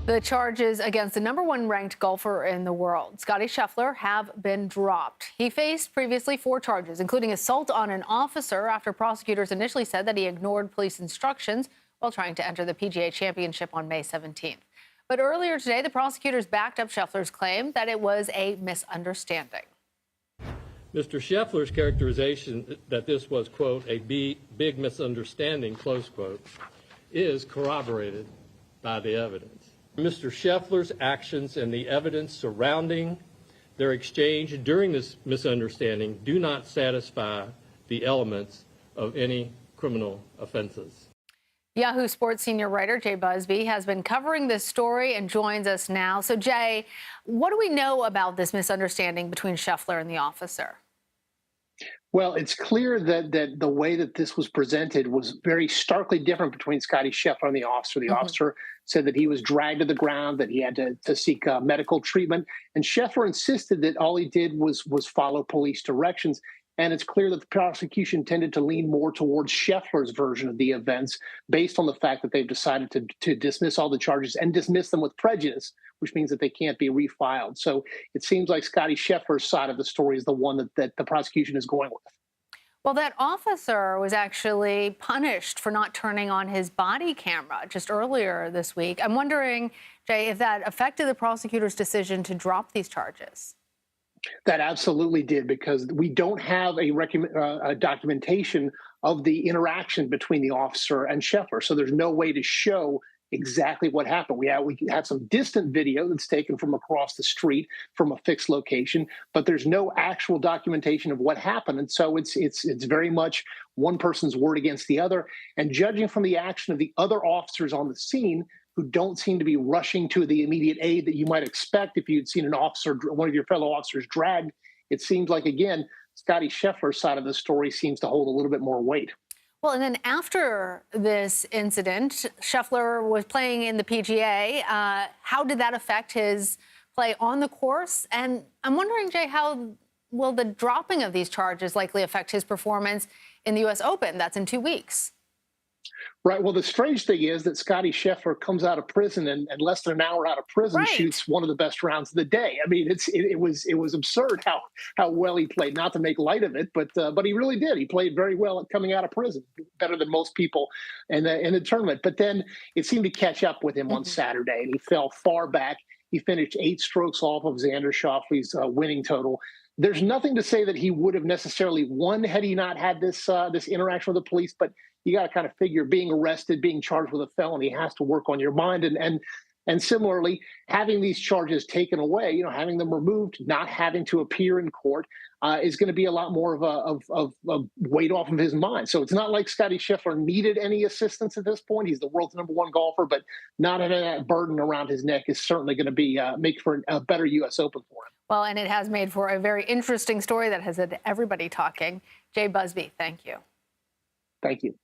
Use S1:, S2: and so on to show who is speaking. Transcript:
S1: The charges against the #1 ranked golfer in the world, Scottie Scheffler, have been dropped. He faced previously 4 charges, including assault on an officer after prosecutors initially said that he ignored police instructions while trying to enter the PGA Championship on May 17th. But earlier today, the prosecutors backed up Scheffler's claim that it was a misunderstanding.
S2: Mr. Scheffler's characterization that this was, quote, a big misunderstanding, close quote, is corroborated by the evidence. Mr. Scheffler's actions and the evidence surrounding their exchange during this misunderstanding do not satisfy the elements of any criminal offenses.
S1: Yahoo Sports senior writer Jay Busbee has been covering this story and joins us now. So, Jay, what do we know about this misunderstanding between Scheffler and the officer?
S3: Well, it's clear that the way that this was presented was very starkly different between Scottie Scheffler and the officer. The officer said that he was dragged to the ground, that he had to seek medical treatment. And Scheffler insisted that all he did was follow police directions. And it's clear that the prosecution tended to lean more towards Scheffler's version of the events based on the fact that they've decided to dismiss all the charges and dismiss them with prejudice, which means that they can't be refiled. So it seems like Scottie Scheffler's side of the story is the one that the prosecution is going with.
S1: Well, that officer was actually punished for not turning on his body camera just earlier this week. I'm wondering, Jay, if that affected the prosecutor's decision to drop these charges.
S3: That absolutely did, because we don't have a documentation of the interaction between the officer and Scheffler. So there's no way to show exactly what happened. We have some distant video that's taken from across the street from a fixed location, but there's no actual documentation of what happened. And so it's very much one person's word against the other. And judging from the action of the other officers on the scene, who don't seem to be rushing to the immediate aid that you might expect if you'd seen one of your fellow officers dragged, it seems like, again, Scottie Scheffler's side of the story seems to hold a little bit more weight.
S1: Well, and then after this incident, Scheffler was playing in the PGA. How did that affect his play on the course? And I'm wondering, Jay, how will the dropping of these charges likely affect his performance in the U.S. Open? That's in 2 weeks.
S3: Right. Well, the strange thing is that Scottie Scheffler comes out of prison and less than an hour out of prison shoots one of the best rounds of the day. I mean, it was absurd how well he played. Not to make light of it, but he really did. He played very well coming out of prison, better than most people in the tournament. But then it seemed to catch up with him on Saturday, and he fell far back. He finished 8 strokes off of Xander Schauffele's winning total. There's nothing to say that he would have necessarily won had he not had this interaction with the police, but you got to kind of figure being arrested, being charged with a felony has to work on your mind. And similarly, having these charges taken away, having them removed, not having to appear in court is going to be a lot more of a weight off of his mind. So it's not like Scottie Scheffler needed any assistance at this point. He's the world's #1 golfer, but not having that burden around his neck is certainly going to be make for a better U.S. Open for him.
S1: Well, and it has made for a very interesting story that has had everybody talking. Jay Busbee, thank you.
S3: Thank you.